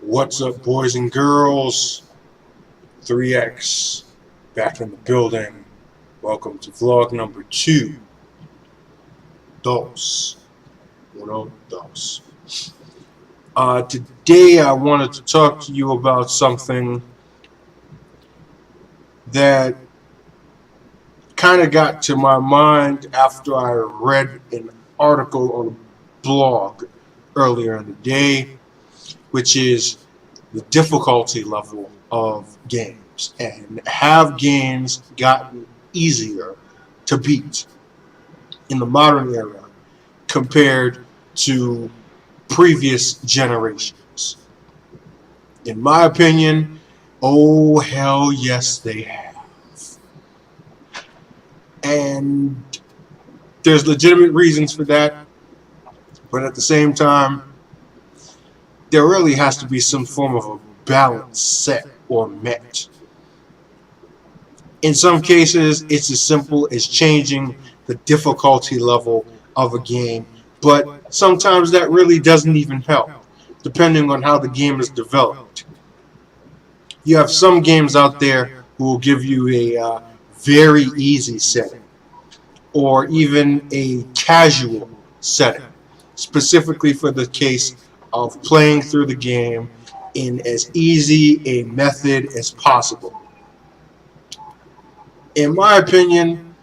What's up, boys and girls? 3X back in the building. Welcome to vlog number 2. Dos. Uno, dos. Today I wanted to talk to you about something that kind of got to my mind after I read an article on a blog earlier in the day, which is the difficulty level of games, and have games gotten easier to beat in the modern era compared to previous generations. In my opinion, oh hell yes they have. And there's legitimate reasons for that, but at the same time, there really has to be some form of a balance set or met. In some cases, it's as simple as changing the difficulty level of a game, but sometimes that really doesn't even help, depending on how the game is developed. You have some games out there who will give you a very easy setting, or even a casual setting, specifically for the case of playing through the game in as easy a method as possible. In my opinion,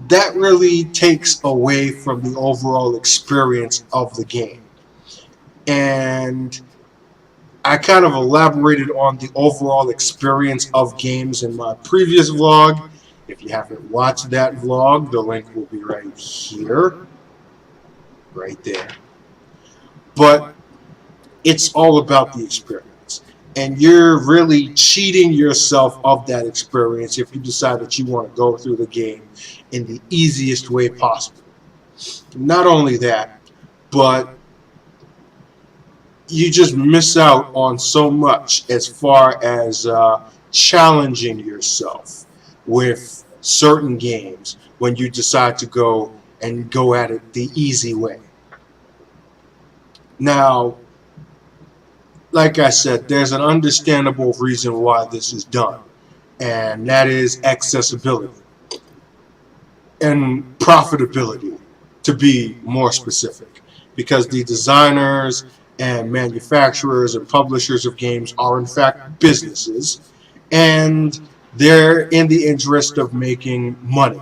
that really takes away from the overall experience of the game. And I kind of elaborated on the overall experience of games in my previous vlog. If you haven't watched that vlog, the link will be right here, right there. But it's all about the experience, and you're really cheating yourself of that experience if you decide that you want to go through the game in the easiest way possible. Not only that, but you just miss out on so much as far as challenging yourself with certain games when you decide to go at it the easy way. Now, like I said, there's an understandable reason why this is done, and that is accessibility and profitability, to be more specific, because the designers and manufacturers and publishers of games are in fact businesses, and they're in the interest of making money.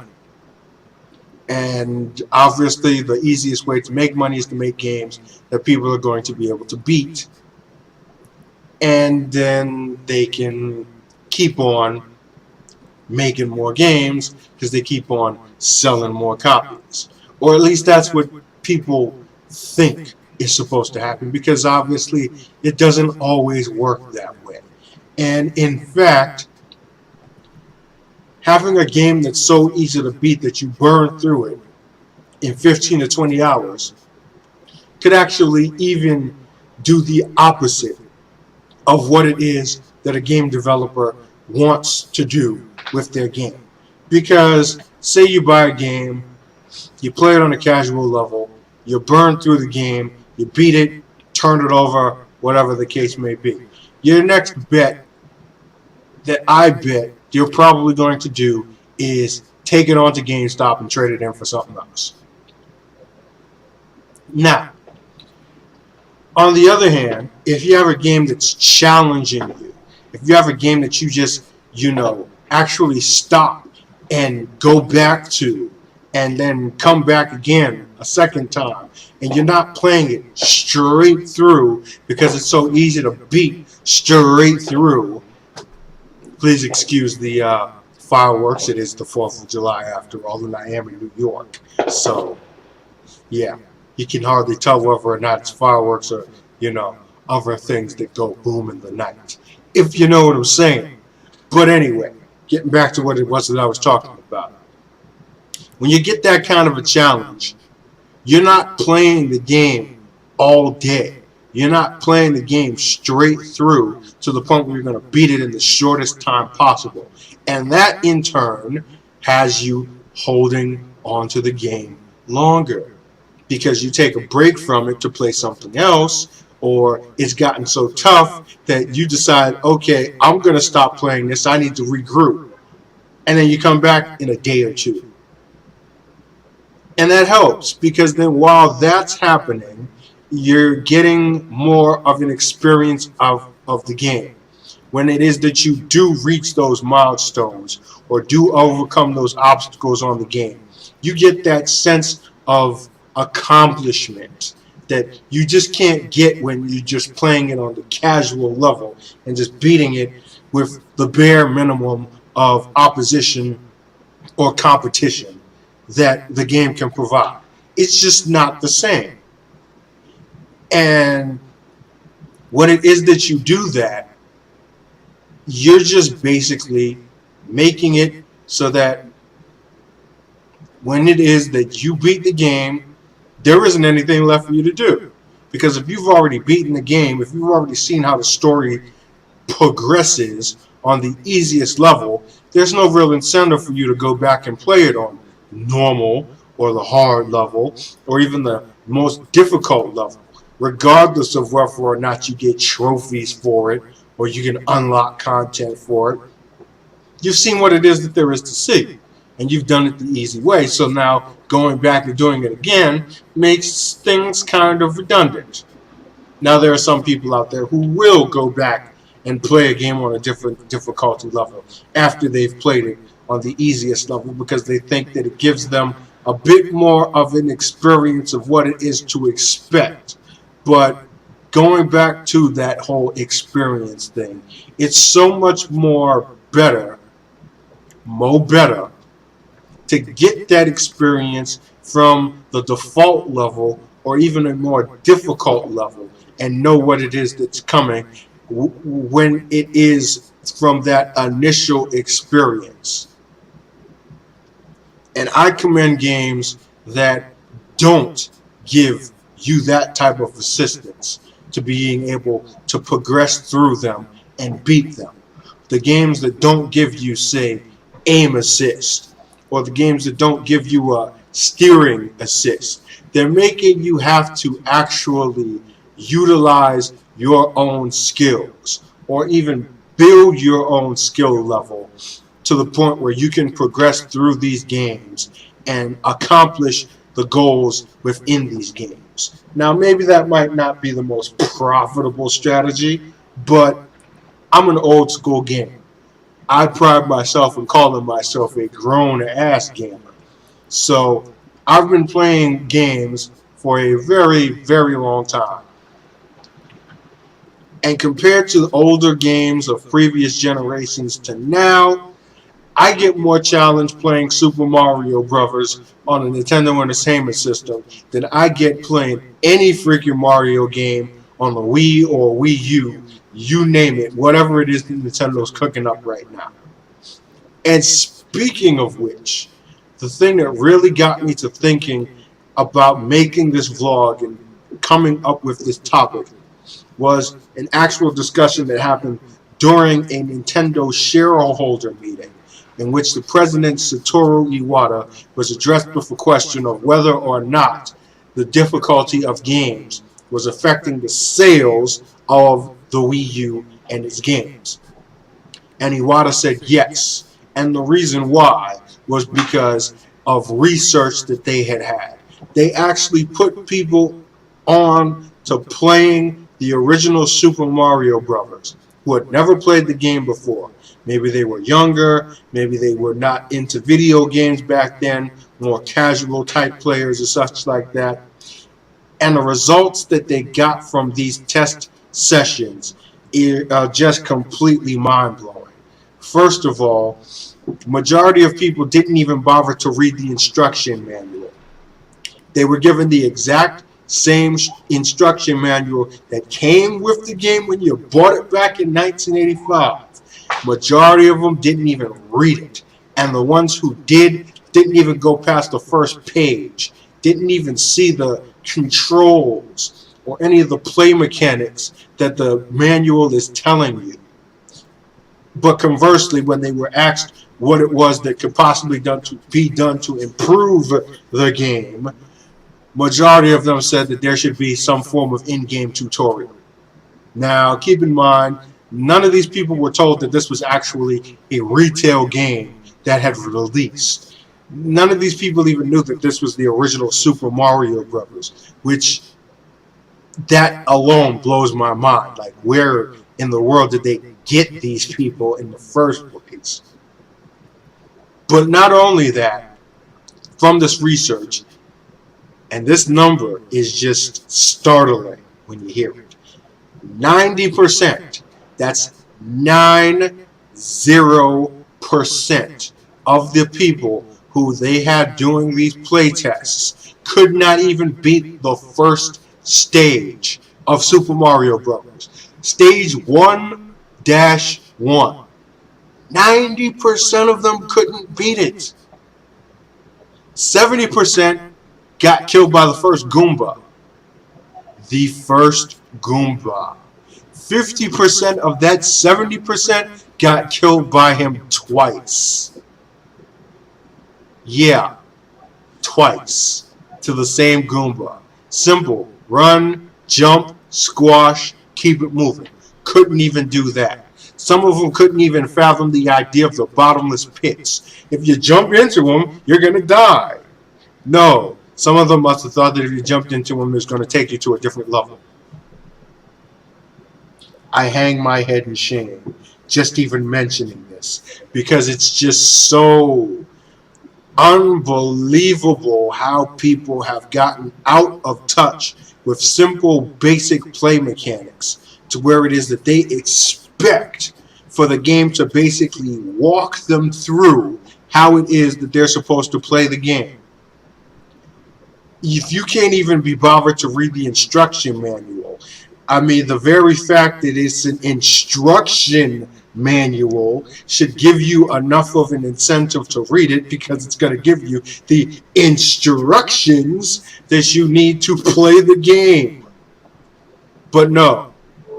And obviously the easiest way to make money is to make games that people are going to be able to beat, and then they can keep on making more games because they keep on selling more copies. Or at least that's what people think is supposed to happen, because obviously it doesn't always work that way. And in fact, having a game that's so easy to beat that you burn through it in 15 to 20 hours could actually even do the opposite of what it is that a game developer wants to do with their game. Because say you buy a game, you play it on a casual level, you burn through the game, you beat it, turn it over, whatever the case may be. Your next bet that I bet you're probably going to do is take it onto GameStop and trade it in for something else. Now, on the other hand, if you have a game that's challenging you, if you have a game that you just, actually stop and go back to, and then come back again a second time, and you're not playing it straight through because it's so easy to beat straight through. Please excuse the fireworks. It is the 4th of July after all, and I am in New York. So, yeah, you can hardly tell whether or not it's fireworks or, other things that go boom in the night, if you know what I'm saying. But anyway, getting back to what it was that I was talking about. When you get that kind of a challenge, you're not playing the game all day. You're not playing the game straight through to the point where you're going to beat it in the shortest time possible. And that, in turn, has you holding onto the game longer, because you take a break from it to play something else, or it's gotten so tough that you decide, okay, I'm going to stop playing this. I need to regroup. And then you come back in a day or two. And that helps because then while that's happening, you're getting more of an experience of the game. When it is that you do reach those milestones or do overcome those obstacles on the game, you get that sense of accomplishment that you just can't get when you're just playing it on the casual level and just beating it with the bare minimum of opposition or competition that the game can provide. It's just not the same. And when it is that you do that, you're just basically making it so that when it is that you beat the game, there isn't anything left for you to do. Because if you've already beaten the game, if you've already seen how the story progresses on the easiest level, there's no real incentive for you to go back and play it on normal or the hard level or even the most difficult level, regardless of whether or not you get trophies for it or you can unlock content for it. You've seen what it is that there is to see, and you've done it the easy way. So now going back and doing it again makes things kind of redundant. Now there are some people out there who will go back and play a game on a different difficulty level after they've played it on the easiest level because they think that it gives them a bit more of an experience of what it is to expect. But going back to that whole experience thing, it's so much more better to get that experience from the default level or even a more difficult level and know what it is that's coming when it is from that initial experience. And I commend games that don't give you that type of assistance to being able to progress through them and beat them. The games that don't give you, say, aim assist, or the games that don't give you a steering assist, they're making you have to actually utilize your own skills or even build your own skill level to the point where you can progress through these games and accomplish the goals within these games. Now, maybe that might not be the most profitable strategy, but I'm an old school gamer. I pride myself in calling myself a grown-ass gamer. So I've been playing games for a very, very long time. And compared to the older games of previous generations to now, I get more challenge playing Super Mario Brothers on a Nintendo Entertainment System than I get playing any freaking Mario game on the Wii or Wii U, you name it, whatever it is that Nintendo's cooking up right now. And speaking of which, the thing that really got me to thinking about making this vlog and coming up with this topic was an actual discussion that happened during a Nintendo shareholder meeting in which the president, Satoru Iwata, was addressed with a question of whether or not the difficulty of games was affecting the sales of the Wii U and its games. And Iwata said yes. And the reason why was because of research that they had had. They actually put people on to playing the original Super Mario Brothers who had never played the game before. Maybe they were younger, maybe they were not into video games back then, more casual type players or such like that. And the results that they got from these test sessions are just completely mind-blowing. First of all, the majority of people didn't even bother to read the instruction manual. They were given the exact same instruction manual that came with the game when you bought it back in 1985. Majority of them didn't even read it. And the ones who didn't even go past the first page, didn't even see the controls or any of the play mechanics that the manual is telling you. But conversely, when they were asked what it was that could possibly be done to improve the game, majority of them said that there should be some form of in-game tutorial. Now, keep in mind, none of these people were told that this was actually a retail game that had released. None of these people even knew that this was the original Super Mario Brothers, which that alone blows my mind. Like, where in the world did they get these people in the first place? But not only that, from this research, and this number is just startling when you hear it, 90%, that's 90% of the people who they had doing these play tests could not even beat the first stage of Super Mario Bros. Stage 1-1. 90% of them couldn't beat it. 70% got killed by the first Goomba. The first Goomba. 50% of that 70% got killed by him twice. Yeah, twice. To the same Goomba. Simple. Run, jump, squash, keep it moving. Couldn't even do that. Some of them couldn't even fathom the idea of the bottomless pits. If you jump into them, you're going to die. No, some of them must have thought that if you jumped into them, it was going to take you to a different level. I hang my head in shame just even mentioning this, because it's just so unbelievable how people have gotten out of touch with simple, basic play mechanics to where it is that they expect for the game to basically walk them through how it is that they're supposed to play the game. If you can't even be bothered to read the instruction manual, I mean, the very fact that it's an instruction manual should give you enough of an incentive to read it, because it's going to give you the instructions that you need to play the game. But no,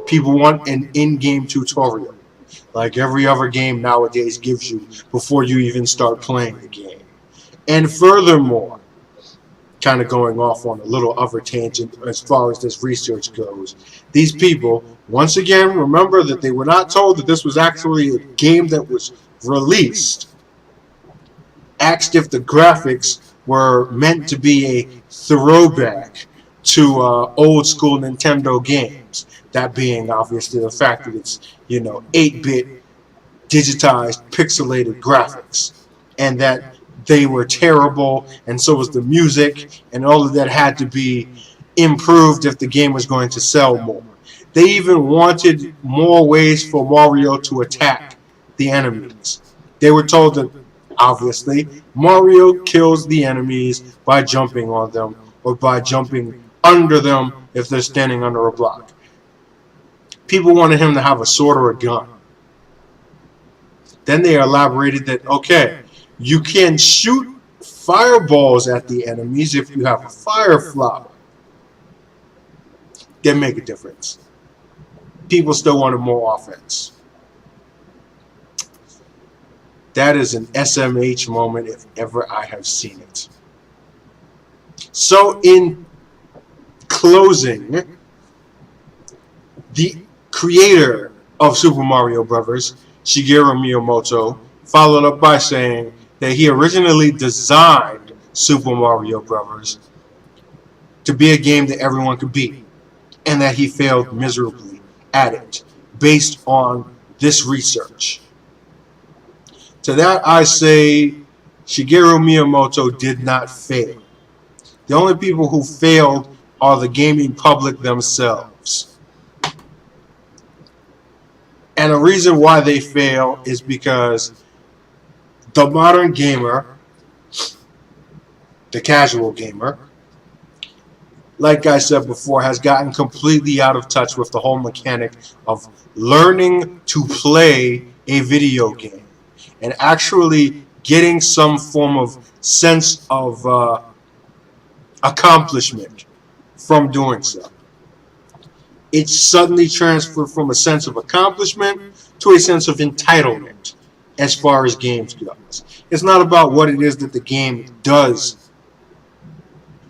people want an in-game tutorial, like every other game nowadays gives you before you even start playing the game. And furthermore, kind of going off on a little other tangent as far as this research goes, these people, once again, remember that they were not told that this was actually a game that was released, asked if the graphics were meant to be a throwback to old school Nintendo games. That being obviously the fact that it's, 8-bit digitized pixelated graphics, and that they were terrible, and so was the music, and all of that had to be improved if the game was going to sell more. They even wanted more ways for Mario to attack the enemies. They were told that, obviously, Mario kills the enemies by jumping on them, or by jumping under them if they're standing under a block. People wanted him to have a sword or a gun. Then they elaborated that, okay, you can shoot fireballs at the enemies if you have a fire flower. Didn't make a difference. People still wanted more offense. That is an SMH moment if ever I have seen it. So in closing, the creator of Super Mario Bros., Shigeru Miyamoto, followed up by saying that he originally designed Super Mario Bros. To be a game that everyone could beat, and that he failed miserably at it based on this research. To that I say Shigeru Miyamoto did not fail. The only people who failed are the gaming public themselves. And the reason why they fail is because the modern gamer, the casual gamer, like I said before, has gotten completely out of touch with the whole mechanic of learning to play a video game and actually getting some form of sense of accomplishment from doing so. It's suddenly transferred from a sense of accomplishment to a sense of entitlement as far as games goes. It's not about what it is that the game does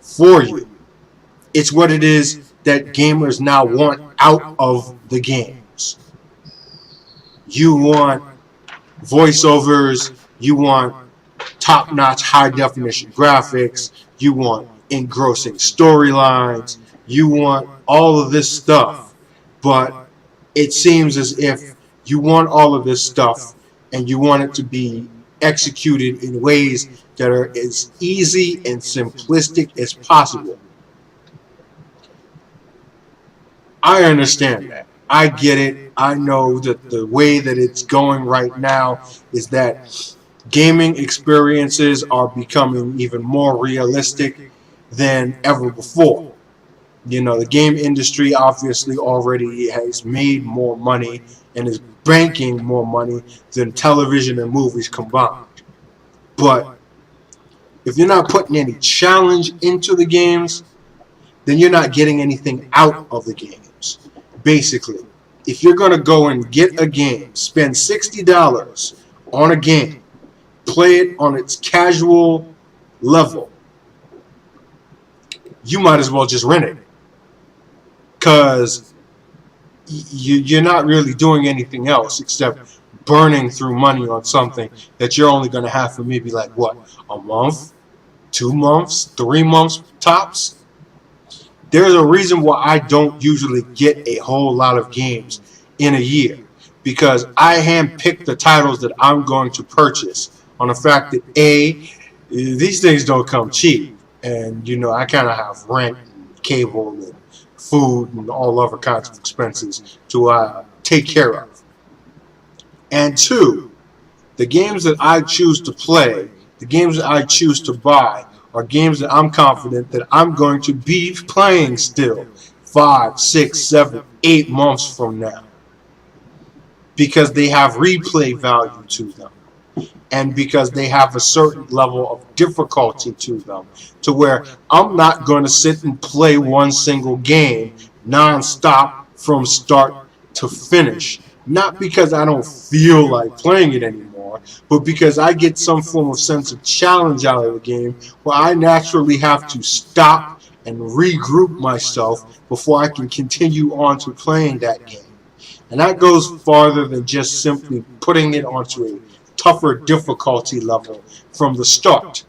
for you. It's what it is that gamers now want out of the games. You want voiceovers, you want top-notch high-definition graphics, you want engrossing storylines, you want all of this stuff. But it seems as if you want all of this stuff and you want it to be executed in ways that are as easy and simplistic as possible. I understand that. I get it. I know that the way that it's going right now is that gaming experiences are becoming even more realistic than ever before. You know, the game industry obviously already has made more money and is banking more money than television and movies combined. But if you're not putting any challenge into the games, then you're not getting anything out of the games. Basically, if you're going to go and get a game, spend $60 on a game, play it on its casual level, you might as well just rent it. Because you're not really doing anything else except burning through money on something that you're only going to have for maybe like what, a month, 2 months, 3 months tops. There's a reason why I don't usually get a whole lot of games in a year, because I handpick the titles that I'm going to purchase on the fact that these things don't come cheap, and you know I kind of have rent and cable and food and all other kinds of expenses to take care of. And two, the games that I choose to play, the games that I choose to buy, are games that I'm confident that I'm going to be playing still 5, 6, 7, 8 months from now, because they have replay value to them, and because they have a certain level of difficulty to them, to where I'm not going to sit and play one single game non-stop from start to finish. Not because I don't feel like playing it anymore, but because I get some form of sense of challenge out of the game where I naturally have to stop and regroup myself before I can continue on to playing that game. And that goes farther than just simply putting it onto a tougher difficulty level from the start.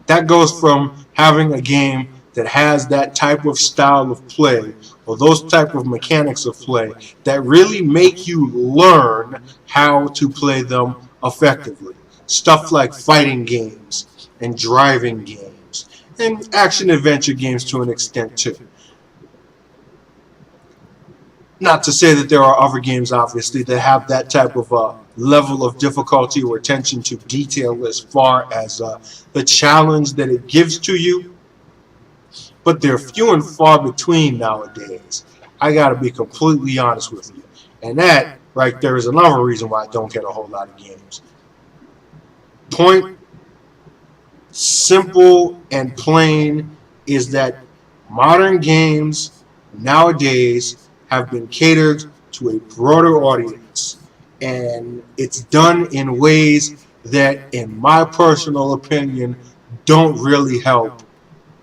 That goes from having a game that has that type of style of play, or those type of mechanics of play that really make you learn how to play them effectively. Stuff like fighting games and driving games and action adventure games to an extent too. Not to say that there are other games, obviously, that have that type of level of difficulty or attention to detail as far as the challenge that it gives to you, but they're few and far between nowadays. I got to be completely honest with you. And that right there is another reason why I don't get a whole lot of games. Point simple and plain is that modern games nowadays have been catered to a broader audience, and it's done in ways that, in my personal opinion, don't really help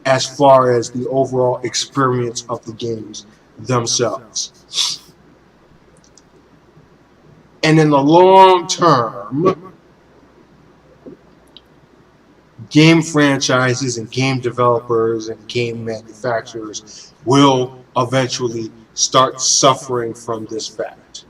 as far as the overall experience of the games themselves. And in the long term, game franchises and game developers and game manufacturers will eventually start suffering from this fact.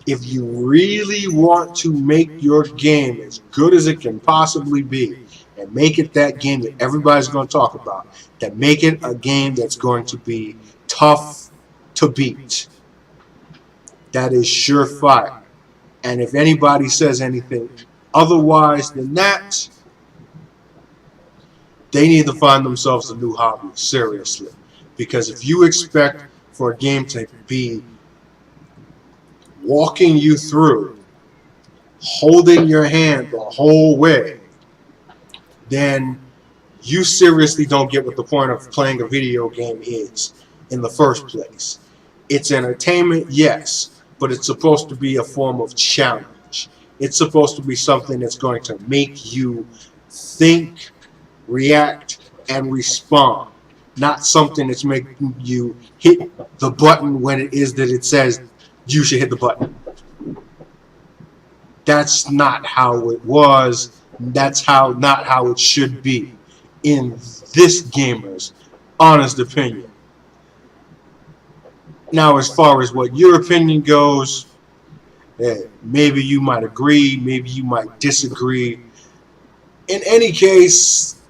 If you really want to make your game as good as it can possibly be, and make it that game that everybody's going to talk about, that make it a game that's going to be tough to beat, that is surefire. And if anybody says anything otherwise than that, they need to find themselves a new hobby, seriously. Because if you expect for a game to be walking you through, holding your hand the whole way, then you seriously don't get what the point of playing a video game is in the first place. It's entertainment, yes, but it's supposed to be a form of challenge. It's supposed to be something that's going to make you think, react, and respond. not something that's making you hit the button when it is that it says you should hit the button. That's not how it was. That's not how it should be, in this gamer's honest opinion. Now, as far as what your opinion goes, maybe you might agree, maybe you might disagree. In any case,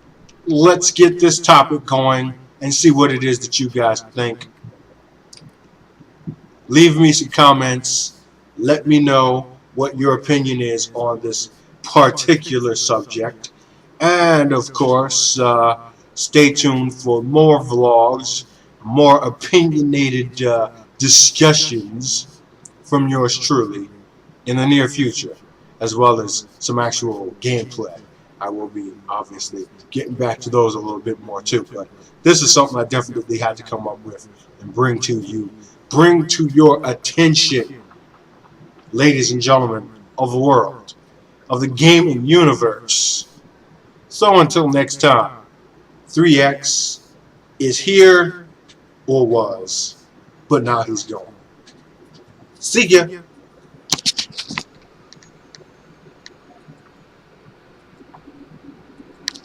let's get this topic going and see what it is that you guys think. Leave me some comments. Let me know what your opinion is on this particular subject. And of course, stay tuned for more vlogs, more opinionated discussions from yours truly in the near future, as well as some actual gameplay. I will be obviously getting back to those a little bit more too, but this is something I definitely had to come up with and bring to you, bring to your attention, ladies and gentlemen of the world, of the gaming universe. So until next time, 3X is here, or was, but now he's gone. See ya.